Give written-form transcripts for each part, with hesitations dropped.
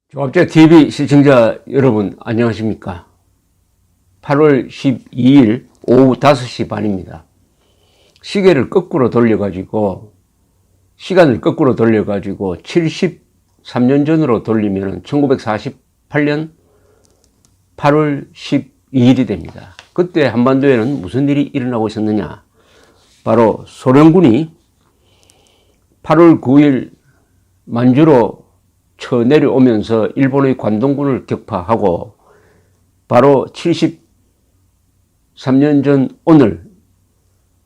조합제 TV 시청자 여러분 안녕하십니까? 8월 12일 오후 5시 반입니다. 시간을 거꾸로 돌려가지고 73년 전으로 돌리면 1948년 8월 12일이 됩니다. 그때 한반도에는 무슨 일이 일어나고 있었느냐? 바로 소련군이 8월 9일 만주로 쳐내려오면서 일본의 관동군을 격파하고 바로 73년 전 오늘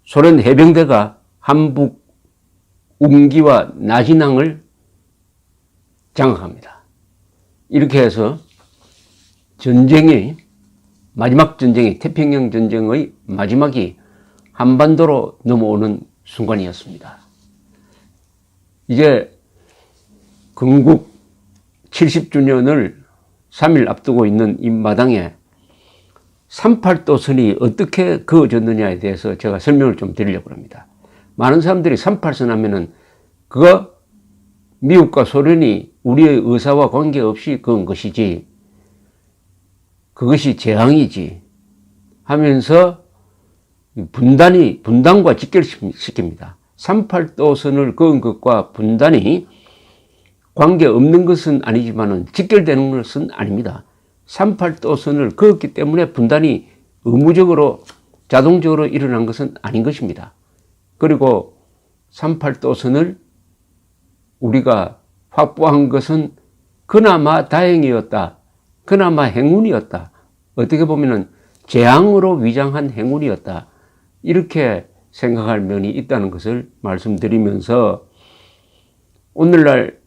소련 해병대가 한북 웅기와 나진항을 장악합니다. 이렇게 해서 마지막 전쟁이 태평양 전쟁의 마지막이 한반도로 넘어오는 순간이었습니다. 이제 건국 70주년을 3일 앞두고 있는 이 마당에 38도선이 어떻게 그어졌느냐에 대해서 제가 설명을 좀 드리려고 합니다. 많은 사람들이 38선 하면은 그거 미국과 소련이 우리의 의사와 관계없이 그은 것이지, 그것이 재앙이지 하면서 분단과 직결시킵니다. 38도선을 그은 것과 분단이 관계없는 것은 아니지만 직결되는 것은 아닙니다. 38도선을 그었기 때문에 분단이 의무적으로 자동적으로 일어난 것은 아닌 것입니다. 그리고 38도선을 우리가 확보한 것은 그나마 다행이었다. 그나마 행운이었다. 어떻게 보면 재앙으로 위장한 행운이었다. 이렇게 생각할 면이 있다는 것을 말씀드리면서 오늘날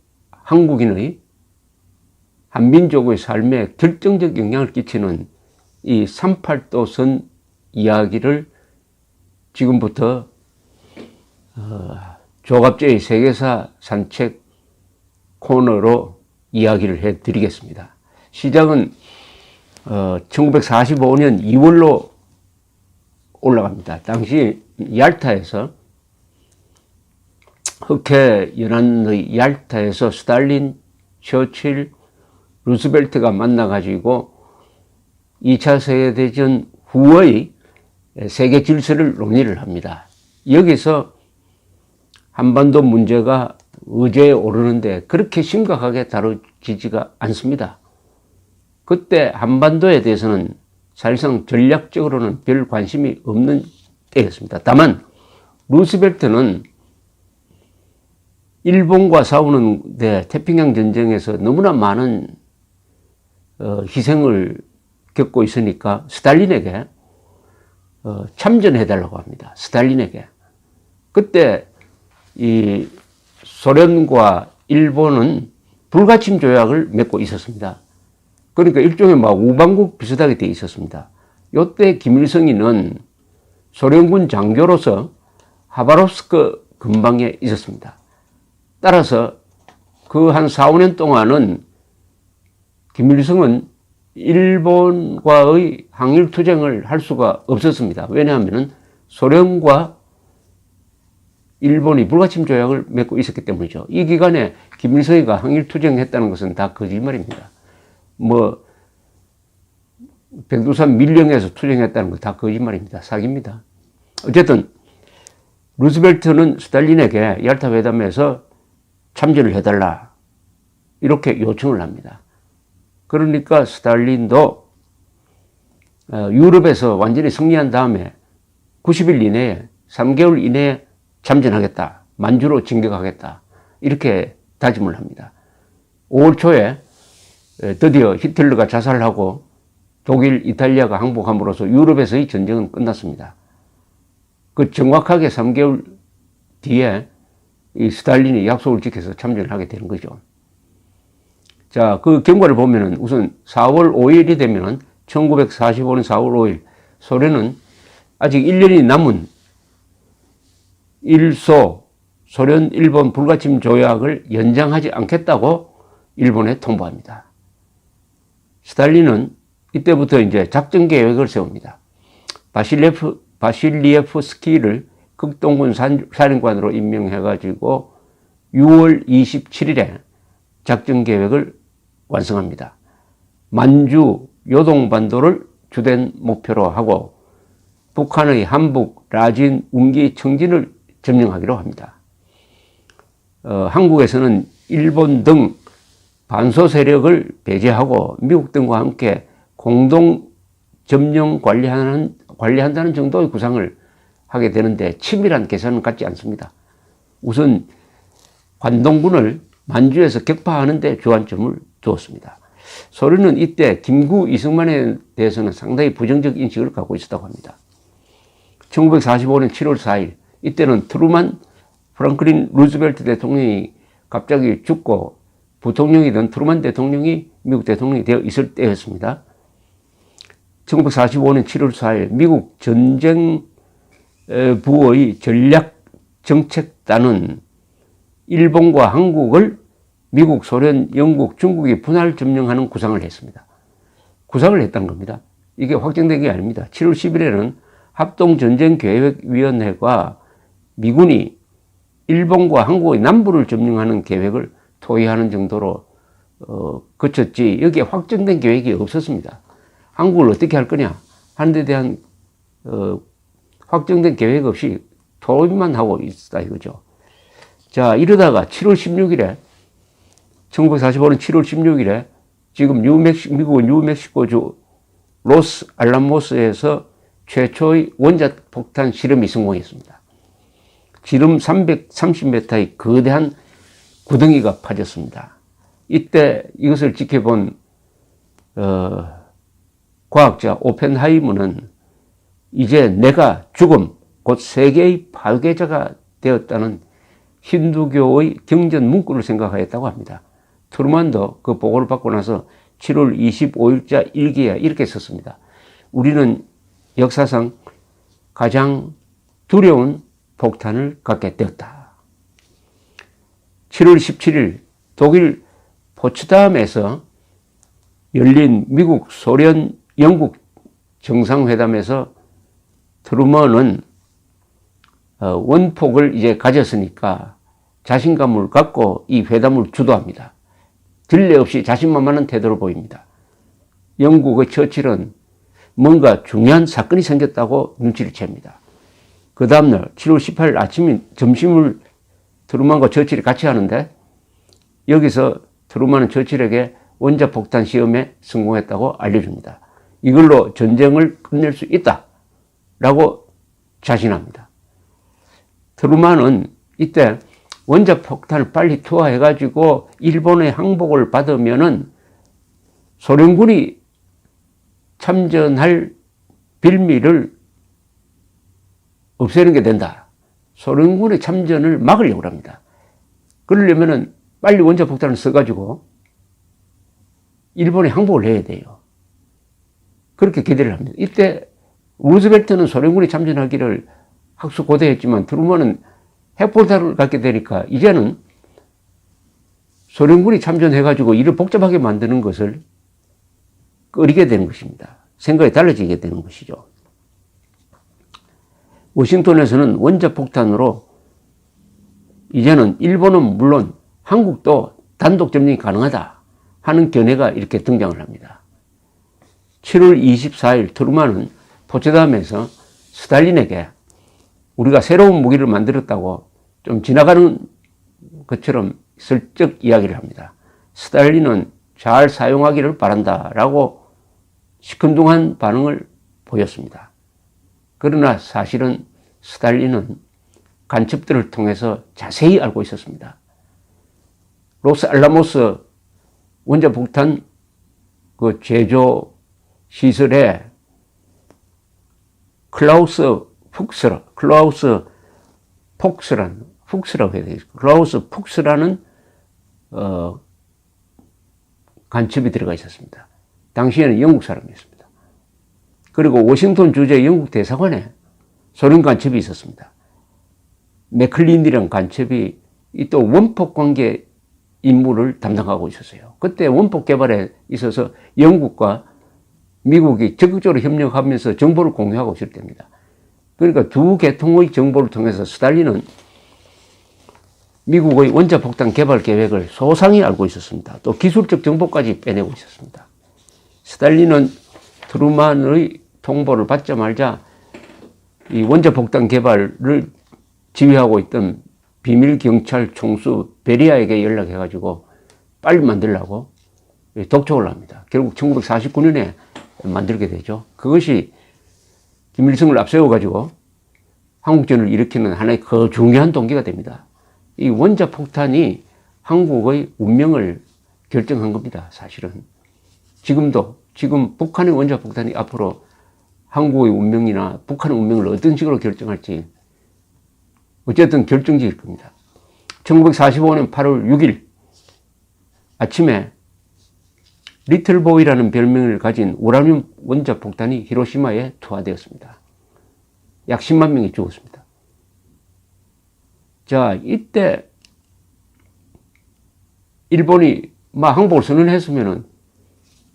한국인의 한민족의 삶에 결정적 영향을 끼치는 이 38도선 이야기를 지금부터 조갑제의 세계사 산책 코너로 이야기를 해드리겠습니다. 시작은 1945년 2월로 올라갑니다. 당시 얄타에서 흑해 연안의 얄타에서 스탈린, 처칠, 루스벨트가 만나가지고 2차 세계대전 후의 세계 질서를 논의를 합니다. 여기서 한반도 문제가 의제에 오르는데 그렇게 심각하게 다뤄지지가 않습니다. 그때 한반도에 대해서는 사실상 전략적으로는 별 관심이 없는 때였습니다. 다만 루스벨트는 일본과 싸우는데 태평양 전쟁에서 너무나 많은 희생을 겪고 있으니까 스탈린에게 참전해달라고 합니다. 스탈린에게. 그때 이 소련과 일본은 불가침 조약을 맺고 있었습니다. 그러니까 일종의 우방국 비슷하게 되어 있었습니다. 이때 김일성이는 소련군 장교로서 하바롭스크 근방에 있었습니다. 따라서 그 한 4, 5년 동안은 김일성은 일본과의 항일투쟁을 할 수가 없었습니다. 왜냐하면 소련과 일본이 불가침 조약을 맺고 있었기 때문이죠. 이 기간에 김일성이가 항일투쟁했다는 것은 다 거짓말입니다. 백두산 밀령에서 투쟁했다는 건 다 거짓말입니다. 사기입니다. 어쨌든 루스벨트는 스탈린에게 얄타 회담에서 참전을 해달라 이렇게 요청을 합니다. 그러니까 스탈린도 유럽에서 완전히 승리한 다음에 90일 이내에 3개월 이내에 참전하겠다. 만주로 진격하겠다. 이렇게 다짐을 합니다. 5월 초에 드디어 히틀러가 자살하고 독일, 이탈리아가 항복함으로써 유럽에서의 전쟁은 끝났습니다. 그 정확하게 3개월 뒤에 이 스탈린이 약속을 지켜서 참전을 하게 되는 거죠. 자, 그 경과를 보면은 우선 4월 5일이 되면은 1945년 4월 5일 소련은 아직 1년이 남은 소련 일본 불가침 조약을 연장하지 않겠다고 일본에 통보합니다. 스탈린은 이때부터 이제 작전 계획을 세웁니다. 바실리에프스키를 극동군 사령관으로 임명해가지고 6월 27일에 작전 계획을 완성합니다. 만주, 요동반도를 주된 목표로 하고 북한의 함북, 라진, 운기, 청진을 점령하기로 합니다. 한국에서는 일본 등 반소 세력을 배제하고 미국 등과 함께 공동 점령 관리한다는 정도의 구상을 하게 되는데 치밀한 계산은 갖지 않습니다. 우선 관동군을 만주에서 격파하는 데 주안점을 두었습니다. 소련은 이때 김구 이승만에 대해서는 상당히 부정적 인식을 갖고 있었다고 합니다. 1945년 7월 4일 이때는 트루만 프랑클린 루즈벨트 대통령이 갑자기 죽고 부통령이던 트루만 대통령이 미국 대통령이 되어 있을 때였습니다. 1945년 7월 4일 미국 전쟁부의 전략정책단은 일본과 한국을 미국, 소련, 영국, 중국이 분할 점령하는 구상을 했습니다. 구상을 했다는 겁니다. 이게 확정된 게 아닙니다. 7월 10일에는 합동전쟁계획위원회가 미군이 일본과 한국의 남부를 점령하는 계획을 토의하는 정도로 거쳤지 여기에 확정된 계획이 없었습니다. 한국을 어떻게 할 거냐 하는 데 대한 확정된 계획 없이 토의만 하고 있다 이거죠. 자, 이러다가 7월 16일에 1945년 7월 16일에 지금 미국은 뉴멕시코주 로스 알라모스에서 최초의 원자 폭탄 실험이 성공했습니다. 지름 330m의 거대한 구덩이가 파졌습니다. 이때 이것을 지켜본 과학자 오펜하이머는 이제 내가 죽음, 곧 세계의 파괴자가 되었다는 힌두교의 경전 문구를 생각하였다고 합니다. 트루만도 그 보고를 받고 나서 7월 25일자 일기에 이렇게 썼습니다. 우리는 역사상 가장 두려운 폭탄을 갖게 되었다. 7월 17일 독일 포츠담에서 열린 미국, 소련, 영국 정상회담에서 트루먼은 원폭을 이제 가졌으니까 자신감을 갖고 이 회담을 주도합니다. 전례 없이 자신만만한 태도를 보입니다. 영국의 처칠은 뭔가 중요한 사건이 생겼다고 눈치를 챕니다. 그 다음날 7월 18일 아침 점심을 트루먼과 처칠이 같이 하는데 여기서 트루먼은 처칠에게 원자폭탄 시험에 성공했다고 알려줍니다. 이걸로 전쟁을 끝낼 수 있다라고 자신합니다. 트루먼은 이때 원자폭탄을 빨리 투하해가지고 일본의 항복을 받으면은 소련군이 참전할 빌미를 없애는 게 된다. 소련군의 참전을 막으려고 합니다. 그러려면은 빨리 원자폭탄을 써가지고 일본에 항복을 해야 돼요. 그렇게 기대를 합니다. 이때 루즈벨트는 소련군이 참전하기를 학수고대했지만 트루먼은 핵폭탄을 갖게 되니까 이제는 소련군이 참전해가지고 일을 복잡하게 만드는 것을 꺼리게 되는 것입니다. 생각이 달라지게 되는 것이죠. 워싱턴에서는 원자폭탄으로 이제는 일본은 물론 한국도 단독 점령이 가능하다 하는 견해가 이렇게 등장을 합니다. 7월 24일 트루먼은 포츠담에서 스탈린에게 우리가 새로운 무기를 만들었다고 좀 지나가는 것처럼 슬쩍 이야기를 합니다. 스탈린은 잘 사용하기를 바란다라고 시큰둥한 반응을 보였습니다. 그러나 사실은 스탈린은 간첩들을 통해서 자세히 알고 있었습니다. 로스 알라모스 원자폭탄 그 제조 시설에 클라우스 푹스라는 간첩이 들어가 있었습니다. 당시에는 영국 사람이었습니다. 그리고 워싱턴 주재 영국 대사관에 소련 간첩이 있었습니다. 맥클린이라는 간첩이 또 원폭 관계 임무를 담당하고 있었어요. 그때 원폭 개발에 있어서 영국과 미국이 적극적으로 협력하면서 정보를 공유하고 있을 때입니다. 그러니까 두 계통의 정보를 통해서 스탈린은 미국의 원자폭탄 개발 계획을 소상히 알고 있었습니다. 또 기술적 정보까지 빼내고 있었습니다. 스탈린은 트루만의 통보를 받자마자 이 원자폭탄 개발을 지휘하고 있던 비밀 경찰 총수 베리아에게 연락해가지고 빨리 만들라고 독촉을 합니다. 결국 1949년에 만들게 되죠. 그것이 김일성을 앞세워가지고 한국전을 일으키는 하나의 그 중요한 동기가 됩니다. 이 원자폭탄이 한국의 운명을 결정한 겁니다. 사실은. 지금 북한의 원자폭탄이 앞으로 한국의 운명이나 북한의 운명을 어떤 식으로 결정할지 어쨌든 결정지일 겁니다. 1945년 8월 6일 아침에 리틀보이라는 별명을 가진 우라늄 원자폭탄이 히로시마에 투하되었습니다. 약 10만 명이 죽었습니다. 자, 이때 일본이 막 항복을 선언했으면은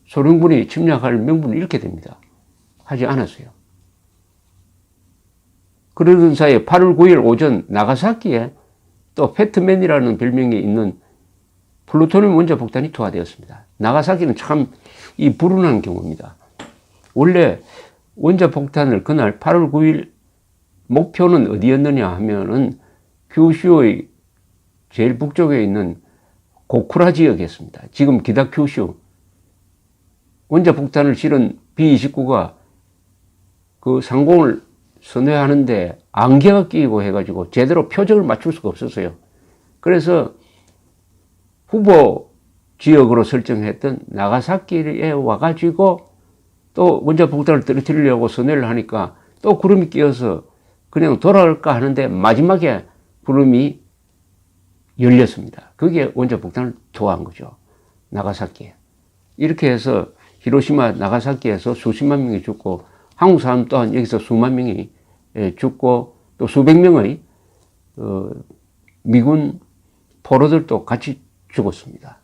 소련군이 침략할 명분을 잃게 됩니다. 하지 않았어요. 그러던 사이에 8월 9일 오전 나가사키에 또 패트맨이라는 별명이 있는 플루토늄 원자폭탄이 투하되었습니다. 나가사키는 참 이 불운한 경우입니다. 원래 원자폭탄을 그날 8월 9일 목표는 어디였느냐 하면은 큐슈의 제일 북쪽에 있는 고쿠라 지역이었습니다. 지금 기타 큐슈. 원자폭탄을 실은 B-29가 그 상공을 선회하는데 안개가 끼고 해가지고 제대로 표적을 맞출 수가 없었어요. 그래서 후보 지역으로 설정했던 나가사키에 와가지고 또 원자폭탄을 떨어뜨리려고 선회를 하니까 또 구름이 끼어서 그냥 돌아갈까 하는데 마지막에 구름이 열렸습니다. 그게 원자폭탄을 투하한 거죠. 나가사키에. 이렇게 해서 히로시마, 나가사키에서 수십만 명이 죽고 한국 사람 또한 여기서 수만 명이 죽고 또 수백 명의 미군 포로들도 같이 죽었습니다.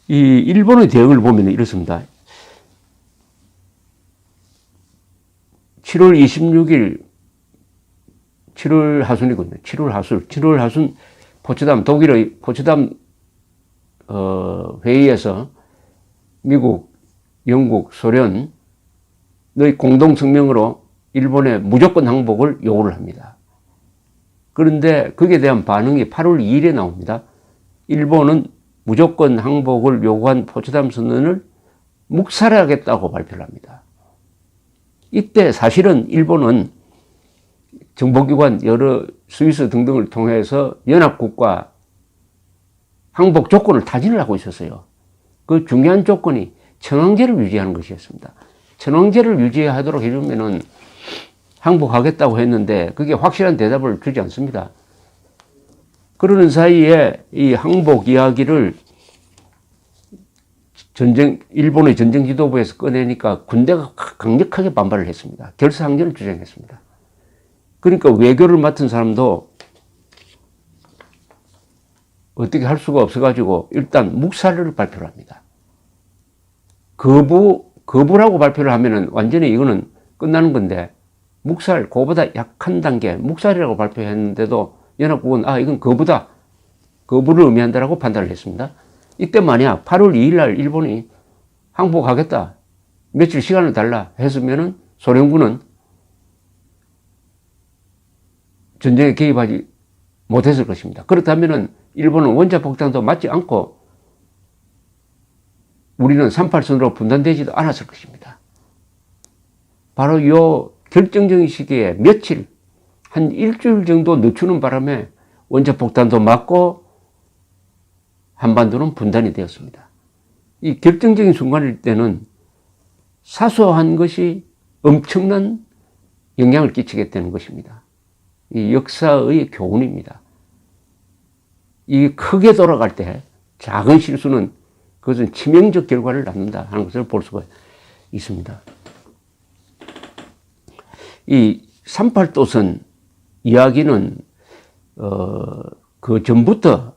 이 일본의 대응을 보면 이렇습니다. 7월 26일 7월 하순이군요. 7월 하순 포츠담 독일의 포츠담 회의에서 미국, 영국, 소련 의 공동 성명으로 일본의 무조건 항복을 요구를 합니다. 그런데 거기에 대한 반응이 8월 2일에 나옵니다. 일본은 무조건 항복을 요구한 포츠담 선언을 묵살하겠다고 발표를 합니다. 이때 사실은 일본은 정보기관 여러 스위스 등등을 통해서 연합국과 항복 조건을 타진을 하고 있었어요. 그 중요한 조건이 천황제를 유지하는 것이었습니다. 천황제를 유지하도록 해주면은 항복하겠다고 했는데 그게 확실한 대답을 주지 않습니다. 그러는 사이에 이 항복 이야기를 일본의 전쟁 지도부에서 꺼내니까 군대가 강력하게 반발을 했습니다. 결사항전을 주장했습니다. 그러니까 외교를 맡은 사람도 어떻게 할 수가 없어가지고 일단 묵살을 발표를 합니다. 거부라고 발표를 하면은 완전히 이거는 끝나는 건데 묵살, 그보다 약한 단계, 묵살이라고 발표했는데도 연합국은 이건 거부다. 거부를 의미한다라고 판단을 했습니다. 이때 만약 8월 2일 날 일본이 항복하겠다. 며칠 시간을 달라 했으면은 소련군은 전쟁에 개입하지 못했을 것입니다. 그렇다면은 일본은 원자폭탄도 맞지 않고 우리는 38선으로 분단되지도 않았을 것입니다. 바로 이 결정적인 시기에 며칠, 한 일주일 정도 늦추는 바람에 원자폭탄도 맞고 한반도는 분단이 되었습니다. 이 결정적인 순간일 때는 사소한 것이 엄청난 영향을 끼치게 되는 것입니다. 이 역사의 교훈입니다. 이 크게 돌아갈 때 작은 실수는 그것은 치명적 결과를 낳는다 하는 것을 볼 수가 있습니다. 이 38도선 이야기는 그 전부터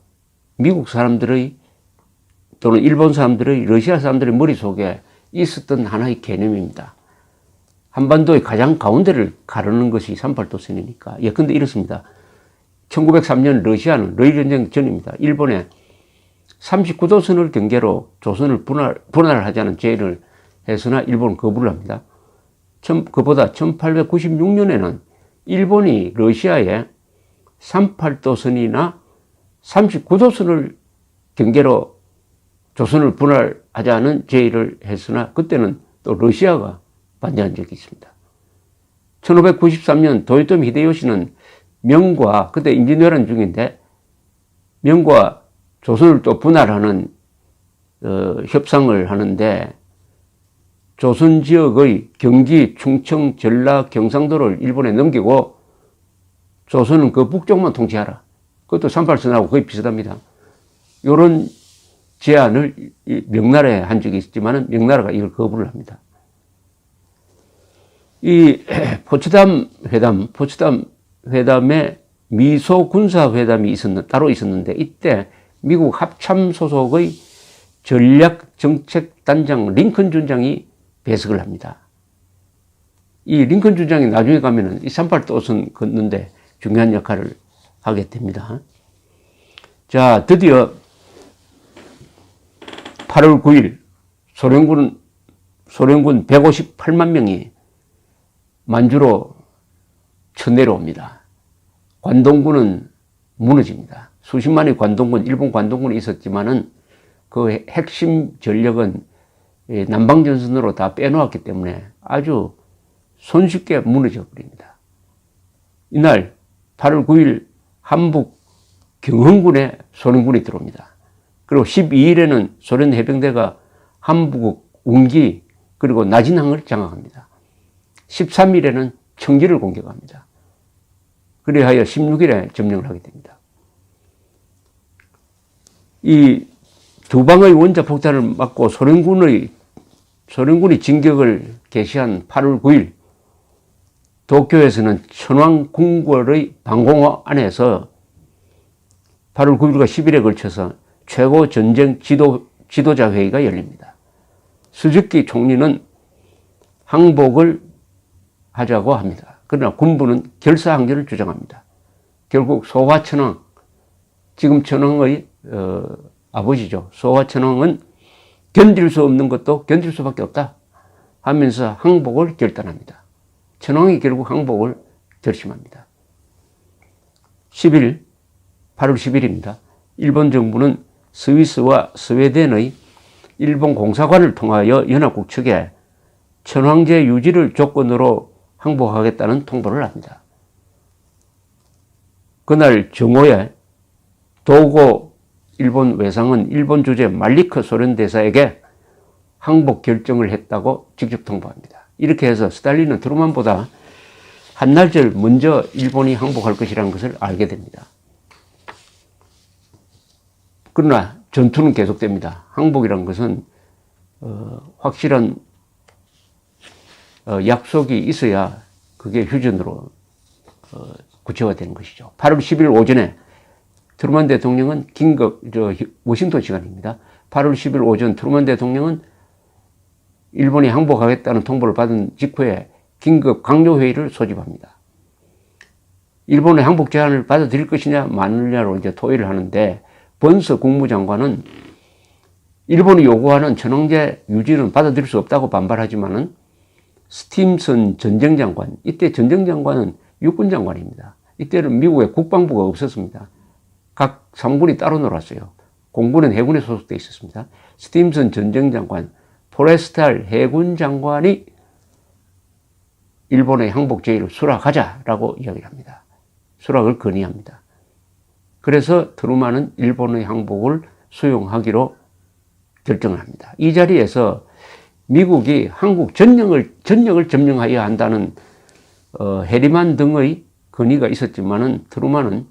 미국 사람들의 또는 일본 사람들의 러시아 사람들의 머릿속에 있었던 하나의 개념입니다. 한반도의 가장 가운데를 가르는 것이 38도선이니까. 예컨대 이렇습니다. 1903년 러시아는 러일전쟁 전입니다. 일본에 39도선을 경계로 조선을 분할하자는 제의를 해서나 일본은 거부를 합니다. 그보다 1896년에는 일본이 러시아에 38도선이나 39도선을 경계로 조선을 분할하자는 제의를 했으나 그때는 또 러시아가 반대한 적이 있습니다. 1593년 도요토미 히데요시는 명과, 그때 임진왜란 중인데 명과 조선을 또 분할하는 협상을 하는데 조선 지역의 경기, 충청, 전라, 경상도를 일본에 넘기고 조선은 그 북쪽만 통치하라. 그것도 38선하고 거의 비슷합니다. 이런 제안을 명나라에 한 적이 있지만 명나라가 이걸 거부를 합니다. 이 포츠담 회담에 미소 군사회담이 따로 있었는데 이때 미국 합참 소속의 전략정책단장 링컨 준장이 배석을 합니다. 이 링컨 준장이 나중에 가면은 이 38도선 걷는데 중요한 역할을 하게 됩니다. 자, 드디어 8월 9일 소련군 158만 명이 만주로 쳐내려옵니다. 관동군은 무너집니다. 수십만의 일본 관동군이 있었지만은 그 핵심 전력은 남방전선으로 다 빼놓았기 때문에 아주 손쉽게 무너져 버립니다. 이날 8월 9일 함북 경흥군에 소련군이 들어옵니다. 그리고 12일에는 소련 해병대가 함북, 운기, 그리고 나진항을 장악합니다. 13일에는 청기를 공격합니다. 그리하여 16일에 점령을 하게 됩니다. 이 두 방의 원자 폭탄을 맞고 소련군이 진격을 개시한 8월 9일 도쿄에서는 천황궁궐의 방공호 안에서 8월 9일과 10일에 걸쳐서 최고 전쟁 지도자 회의가 열립니다. 스즈키 총리는 항복을 하자고 합니다. 그러나 군부는 결사항전을 주장합니다. 결국 소화천황, 지금 천황의 아버지죠. 소화천황은 견딜 수 없는 것도 견딜 수밖에 없다 하면서 항복을 결단합니다. 천황이 결국 항복을 결심합니다. 8월 10일입니다. 일본 정부는 스위스와 스웨덴의 일본 공사관을 통하여 연합국 측에 천황제 유지를 조건으로 항복하겠다는 통보를 합니다. 그날 정오에 도고 일본 외상은 일본 주재 말리크 소련 대사에게 항복 결정을 했다고 직접 통보합니다. 이렇게 해서 스탈린은 트루만보다 한날절 먼저 일본이 항복할 것이라는 것을 알게 됩니다. 그러나 전투는 계속됩니다. 항복이라는 것은 확실한 약속이 있어야 그게 휴전으로 구체화되는 것이죠. 8월 10일 오전에 트루만 대통령은 워싱턴 시간입니다. 8월 10일 오전 트루만 대통령은 일본이 항복하겠다는 통보를 받은 직후에 긴급 강요회의를 소집합니다. 일본의 항복 제안을 받아들일 것이냐 마느냐로 이제 토의를 하는데 번서 국무장관은 일본이 요구하는 천황제 유지는 받아들일 수 없다고 반발하지만은 스팀슨 전쟁장관, 이때 전쟁장관은 육군장관입니다. 이때는 미국의 국방부가 없었습니다. 각 상군이 따로 놀았어요. 공군은 해군에 소속되어 있었습니다. 스팀슨 전쟁장관, 포레스탈 해군 장관이 일본의 항복 제의를 수락하자라고 이야기를 합니다. 수락을 건의합니다. 그래서 트루만은 일본의 항복을 수용하기로 결정을 합니다. 이 자리에서 미국이 한국 전역을 점령하여야 한다는 해리만 등의 건의가 있었지만은 트루만은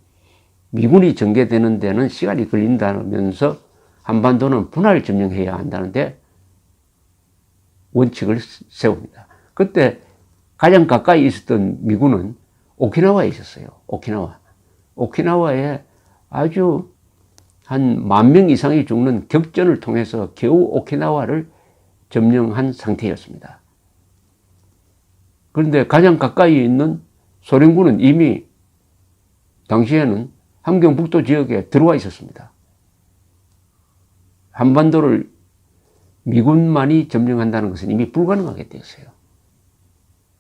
미군이 전개되는 데는 시간이 걸린다면서 한반도는 분할 점령해야 한다는데 원칙을 세웁니다. 그때 가장 가까이 있었던 미군은 오키나와에 있었어요. 오키나와에 아주 한 10,000명 이상이 죽는 격전을 통해서 겨우 오키나와를 점령한 상태였습니다. 그런데 가장 가까이 있는 소련군은 이미 당시에는 함경북도 지역에 들어와 있었습니다. 한반도를 미군만이 점령한다는 것은 이미 불가능하게 되었어요.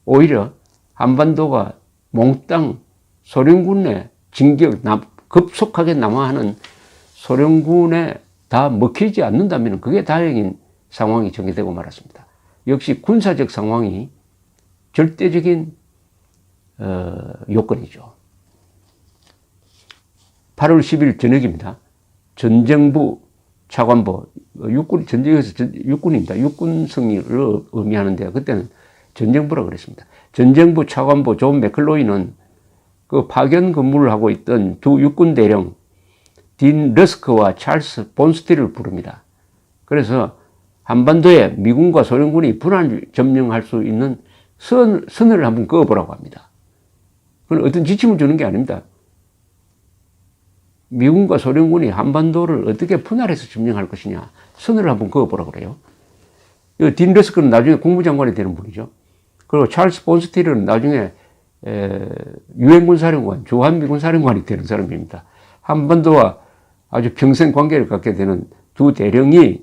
오히려 한반도가 몽땅 소련군의 진격, 급속하게 남하하는 소련군에 다 먹히지 않는다면 그게 다행인 상황이 전개되고 말았습니다. 역시 군사적 상황이 절대적인 요건이죠. 8월 10일 저녁입니다. 전정부 차관보, 육군, 전쟁에서 육군입니다. 육군 승리를 의미하는데 그때는 전정부라고 그랬습니다. 전정부 차관보 존 맥클로이는 그 파견 근무를 하고 있던 두 육군 대령 딘 러스크와 찰스 본스틸을 부릅니다. 그래서 한반도에 미군과 소련군이 분할 점령할 수 있는 선을 한번 그어보라고 합니다. 그건 어떤 지침을 주는 게 아닙니다. 미군과 소련군이 한반도를 어떻게 분할해서 점령할 것이냐 선을 한번 그어보라고 그래요. 딘 러스크는 나중에 국무장관이 되는 분이죠. 그리고 찰스 본스틸은 나중에 유엔군 사령관, 주한미군 사령관이 되는 사람입니다. 한반도와 아주 평생 관계를 갖게 되는 두 대령이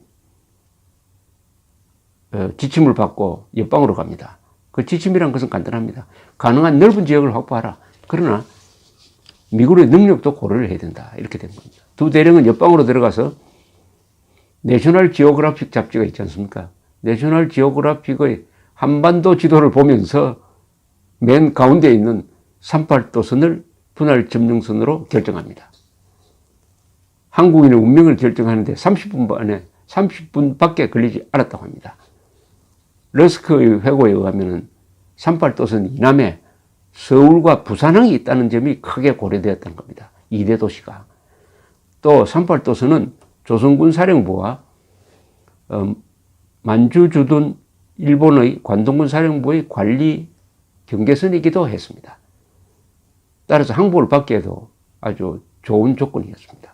지침을 받고 옆방으로 갑니다. 그 지침이란 것은 간단합니다. 가능한 넓은 지역을 확보하라. 그러나 미군의 능력도 고려를 해야 된다. 이렇게 된 겁니다. 두 대령은 옆방으로 들어가서 내셔널 지오그래픽 잡지가 있지 않습니까? 내셔널 지오그래픽의 한반도 지도를 보면서 맨 가운데 있는 38도선을 분할 점령선으로 결정합니다. 한국인의 운명을 결정하는데 30분밖에 걸리지 않았다고 합니다. 러스크의 회고에 의하면 38도선 이남에 서울과 부산항이 있다는 점이 크게 고려되었다는 겁니다. 2대 도시가. 또 38도선은 조선군 사령부와 만주주둔 일본의 관동군 사령부의 관리 경계선이기도 했습니다. 따라서 항복을 받기에도 아주 좋은 조건이었습니다.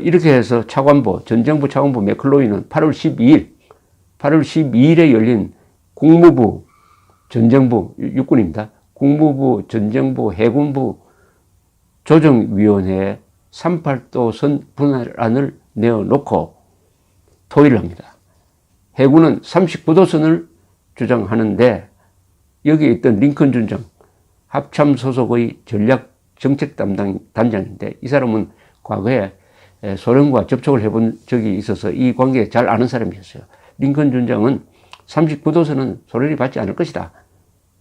이렇게 해서 차관보, 전정부 차관보 맥클로이는 8월 12일에 열린 국무부, 전정부, 육군입니다. 국무부, 전정부, 해군부 조정위원회에 38도선 분할안을 내어놓고 토의를 합니다. 해군은 39도선을 주장하는데 여기에 있던 링컨 준장, 합참 소속의 전략 정책 담당 단장인데 이 사람은 과거에 소련과 접촉을 해본 적이 있어서 이 관계에 잘 아는 사람이었어요. 링컨 준장은 39도선은 소련이 받지 않을 것이다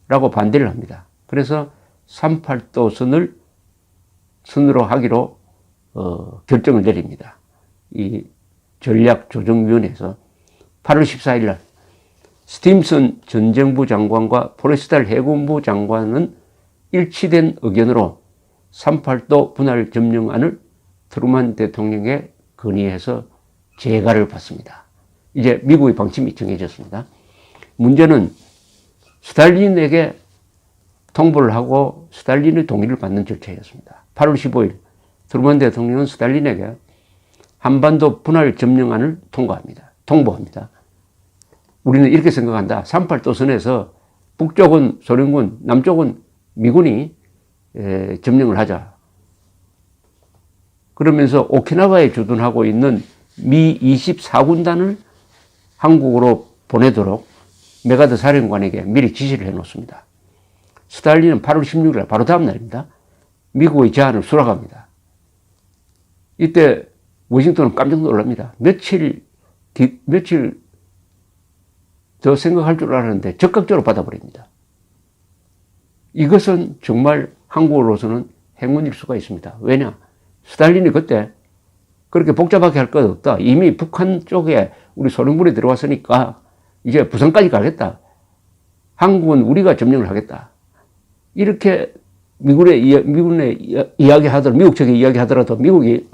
라고 반대를 합니다. 그래서 38도선을 선으로 하기로 결정을 내립니다. 이 전략조정위원회에서 8월 14일 날 스팀슨 전정부 장관과 포레스달 해군부 장관은 일치된 의견으로 38도 분할 점령안을 트루만 대통령에 건의해서 재가를 받습니다. 이제 미국의 방침이 정해졌습니다. 문제는 스탈린에게 통보를 하고 스탈린의 동의를 받는 절차였습니다. 8월 15일 트루만 대통령은 스탈린에게 한반도 분할 점령안을 통보합니다. 우리는 이렇게 생각한다. 38도선에서 북쪽은 소련군, 남쪽은 미군이 점령을 하자. 그러면서 오키나와에 주둔하고 있는 미 24군단을 한국으로 보내도록 메가더 사령관에게 미리 지시를 해놓습니다. 스탈린은 8월 16일 바로 다음 날입니다. 미국의 제안을 수락합니다. 이때 워싱턴은 깜짝 놀랍니다. 며칠 더 생각할 줄 알았는데 적극적으로 받아버립니다. 이것은 정말 한국으로서는 행운일 수가 있습니다. 왜냐? 스탈린이 그때 그렇게 복잡하게 할 것 없다. 이미 북한 쪽에 우리 소련군이 들어왔으니까 이제 부산까지 가겠다. 한국은 우리가 점령을 하겠다. 이렇게 미국에 이야기하더라도, 미국 측에 이야기하더라도 미국이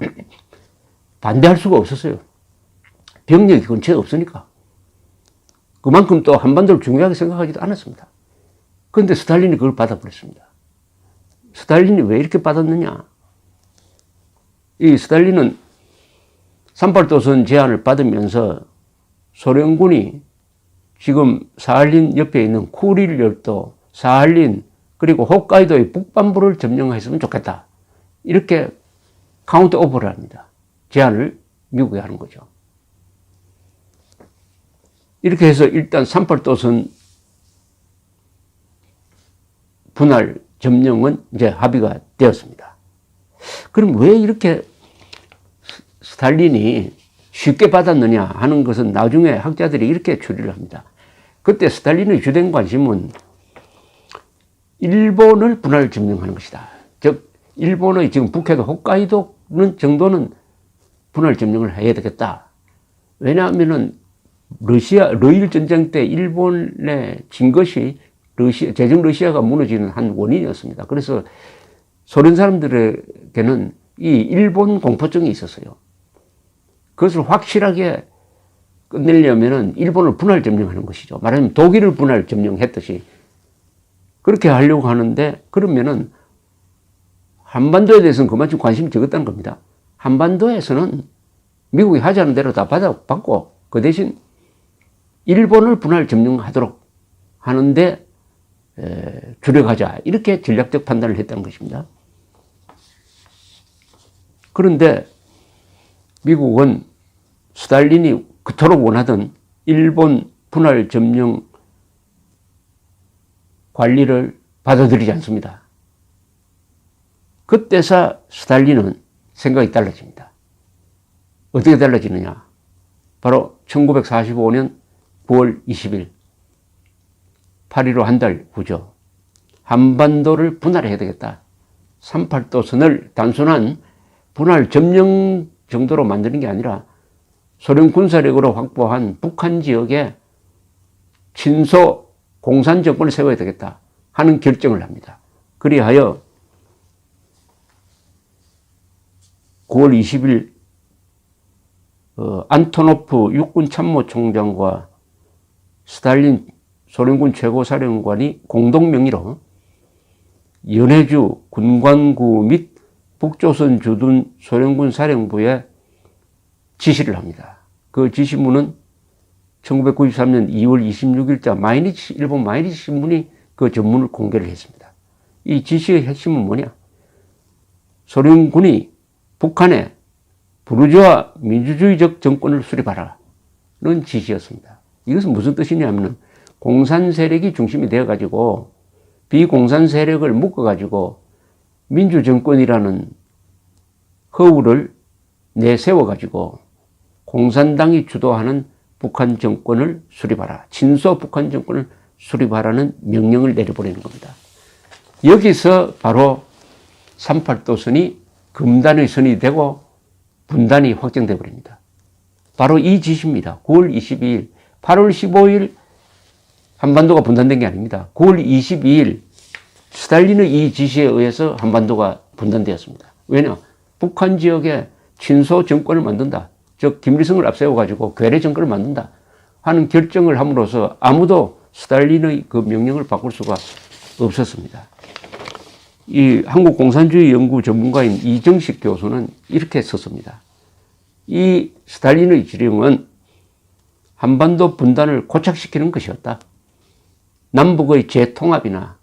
반대할 수가 없었어요. 병력이 근처에 없으니까. 그만큼 또 한반도를 중요하게 생각하지도 않았습니다. 그런데 스탈린이 그걸 받아버렸습니다. 스탈린이 왜 이렇게 받았느냐? 이 스탈린은 38도선 제안을 받으면서 소련군이 지금 사할린 옆에 있는 쿠릴 열도, 사할린, 그리고 홋카이도의 북반부를 점령했으면 좋겠다. 이렇게 카운트 오버를 합니다. 제안을 미국이 하는 거죠. 이렇게 해서 일단 38도선 분할 점령은 이제 합의가 되었습니다. 그럼 왜 이렇게 스탈린이 쉽게 받았느냐 하는 것은 나중에 학자들이 이렇게 추리를 합니다. 그때 스탈린의 주된 관심은 일본을 분할 점령하는 것이다. 즉 일본의 지금 북해도 홋카이도 정도는 분할 점령을 해야 되겠다. 왜냐하면은 러일 전쟁 때 일본에 진 것이 제정 러시아가 무너지는 한 원인이었습니다. 그래서 소련 사람들에게는 이 일본 공포증이 있었어요. 그것을 확실하게 끝내려면은 일본을 분할 점령하는 것이죠. 말하자면 독일을 분할 점령했듯이 그렇게 하려고 하는데, 그러면은 한반도에 대해서는 그만큼 관심이 적었다는 겁니다. 한반도에서는 미국이 하자는 대로 다 받고 그 대신 일본을 분할 점령하도록 하는데 주력하자, 이렇게 전략적 판단을 했다는 것입니다. 그런데 미국은 스탈린이 그토록 원하던 일본 분할 점령 관리를 받아들이지 않습니다. 그때서 스탈린은 생각이 달라집니다. 어떻게 달라지느냐? 바로 1945년 9월 20일 8.15 한 달 후죠. 한반도를 분할해야 되겠다. 38도선을 단순한 분할 점령 정도로 만드는 게 아니라 소련 군사력으로 확보한 북한 지역에 친소 공산 정권을 세워야 되겠다 하는 결정을 합니다. 그리하여 9월 20일 안토노프 육군 참모총장과 스탈린 소련군 최고사령관이 공동명의로 연해주 군관구 및 북조선 주둔 소련군 사령부에 지시를 합니다. 그 지시문은 1993년 2월 26일자 일본 마이니치 신문이 그 전문을 공개를 했습니다. 이 지시의 핵심은 뭐냐? 소련군이 북한에 부르주아 민주주의적 정권을 수립하라는 지시였습니다. 이것은 무슨 뜻이냐면 공산 세력이 중심이 되어가지고 비공산 세력을 묶어가지고 민주정권이라는 허울을 내세워가지고 공산당이 주도하는 북한 정권을 수립하라. 친소 북한 정권을 수립하라는 명령을 내려버리는 겁니다. 여기서 바로 38도선이 금단의 선이 되고 분단이 확정돼 버립니다. 바로 이 지시입니다. 9월 22일, 8월 15일 한반도가 분단된 게 아닙니다. 9월 22일 스탈린의 이 지시에 의해서 한반도가 분단되었습니다. 왜냐? 북한 지역에 친소 정권을 만든다. 즉 김일성을 앞세워가지고 괴뢰 정권을 만든다 하는 결정을 함으로써 아무도 스탈린의 그 명령을 바꿀 수가 없었습니다. 이 한국공산주의 연구 전문가인 이정식 교수는 이렇게 썼습니다. 이 스탈린의 지령은 한반도 분단을 고착시키는 것이었다. 남북의 재통합이나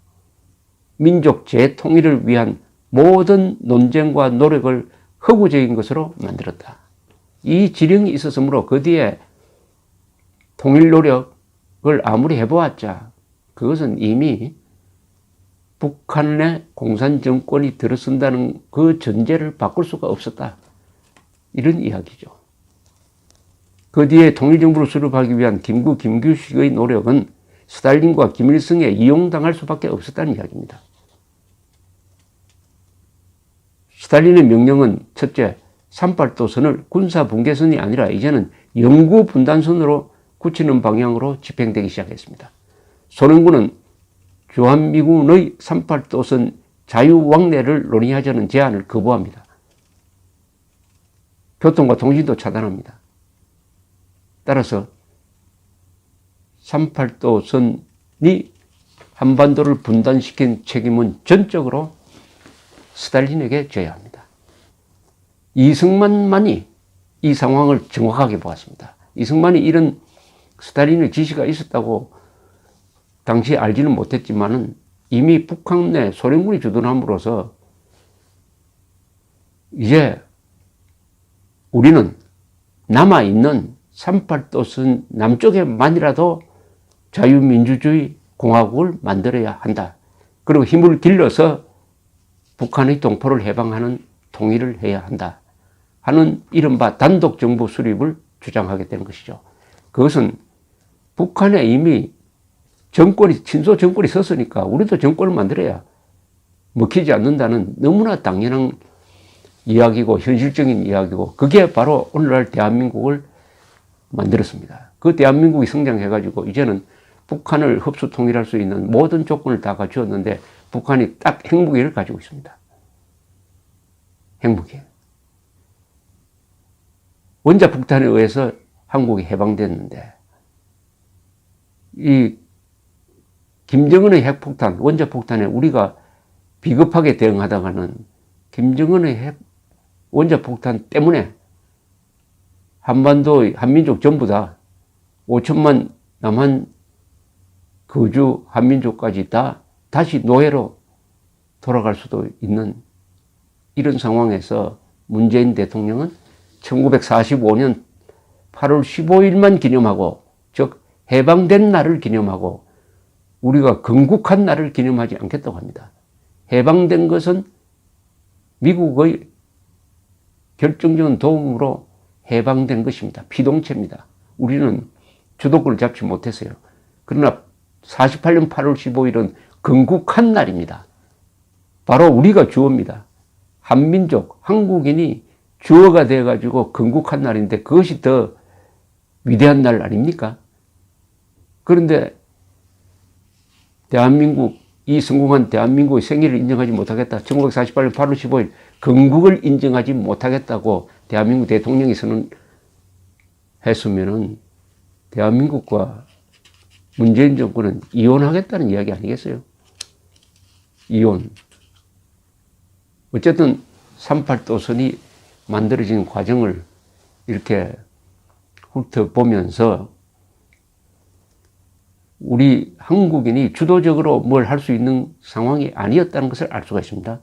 민족 재통일을 위한 모든 논쟁과 노력을 허구적인 것으로 만들었다. 이 지령이 있었으므로 그 뒤에 통일 노력을 아무리 해보았자 그것은 이미 북한의 공산 정권이 들어선다는 그 전제를 바꿀 수가 없었다. 이런 이야기죠. 그 뒤에 통일정부를 수립하기 위한 김규식의 노력은 스탈린과 김일성에 이용당할 수밖에 없었다는 이야기입니다. 스탈린의 명령은 첫째, 38도선을 군사분계선이 아니라 이제는 영구분단선으로 굳히는 방향으로 집행되기 시작했습니다. 소련군은 주한미군의 38도선 자유왕래를 논의하자는 제안을 거부합니다. 교통과 통신도 차단합니다. 따라서 38도선이 한반도를 분단시킨 책임은 전적으로 스탈린에게 져야 합니다. 이승만만이 이 상황을 정확하게 보았습니다. 이승만이 이런 스탈린의 지시가 있었다고 당시 알지는 못했지만은 이미 북한의 소련군이 주둔함으로써 이제 우리는 남아있는 38도선 남쪽에만이라도 자유민주주의 공화국을 만들어야 한다. 그리고 힘을 길러서 북한의 동포를 해방하는 통일을 해야 한다 하는 이른바 단독정부 수립을 주장하게 되는 것이죠. 그것은 북한에 이미 친소 정권이 섰으니까 우리도 정권을 만들어야 먹히지 않는다는 너무나 당연한 이야기고 현실적인 이야기고, 그게 바로 오늘날 대한민국을 만들었습니다. 그 대한민국이 성장해가지고 이제는 북한을 흡수 통일할 수 있는 모든 조건을 다 갖추었는데 북한이 딱 핵무기를 가지고 있습니다. 핵무기. 원자폭탄에 의해서 한국이 해방됐는데 이 김정은의 핵폭탄, 원자폭탄에 우리가 비겁하게 대응하다가는 김정은의 원자폭탄 때문에 한반도 한민족 전부 다 5천만 남한 거주 한민족까지 다 다시 노예로 돌아갈 수도 있는 이런 상황에서 문재인 대통령은 1945년 8월 15일만 기념하고, 즉 해방된 날을 기념하고 우리가 건국한 날을 기념하지 않겠다고 합니다. 해방된 것은 미국의 결정적인 도움으로 해방된 것입니다. 피동체입니다. 우리는 주도권을 잡지 못했어요. 그러나 48년 8월 15일은 건국한 날입니다. 바로 우리가 주어입니다. 한민족, 한국인이 주어가 돼가지고 건국한 날인데 그것이 더 위대한 날 아닙니까? 그런데 이 성공한 대한민국의 생일을 인정하지 못하겠다. 1948년 8월 15일 건국을 인정하지 못하겠다고 대한민국 대통령이 선언했으면은 대한민국과 문재인 정권은 이혼하겠다는 이야기 아니겠어요? 이혼. 어쨌든 38도선이 만들어진 과정을 이렇게 훑어보면서 우리 한국인이 주도적으로 뭘 할 수 있는 상황이 아니었다는 것을 알 수가 있습니다.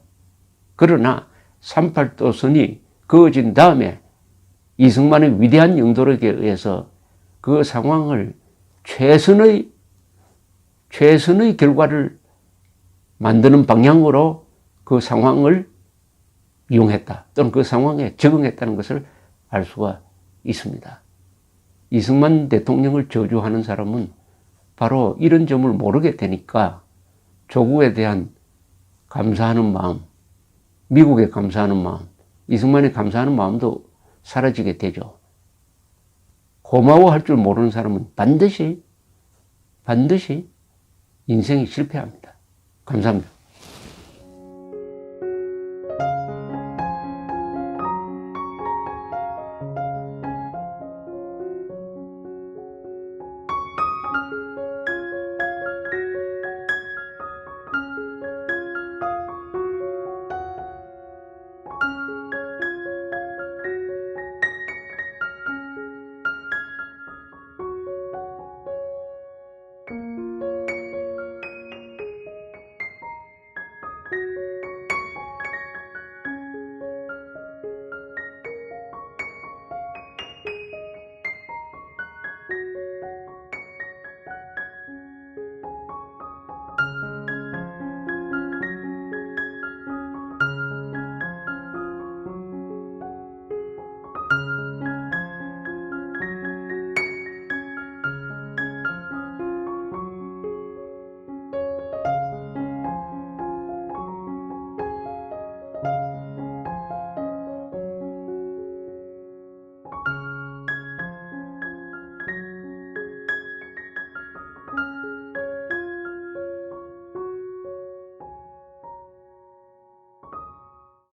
그러나 38도선이 그어진 다음에 이승만의 위대한 영도력에 의해서 그 상황을 최선의 결과를 만드는 방향으로 그 상황을 이용했다, 또는 그 상황에 적응했다는 것을 알 수가 있습니다. 이승만 대통령을 저주하는 사람은 바로 이런 점을 모르게 되니까 조국에 대한 감사하는 마음, 미국에 감사하는 마음, 이승만에 감사하는 마음도 사라지게 되죠. 고마워할 줄 모르는 사람은 반드시 인생이 실패합니다. 감사합니다.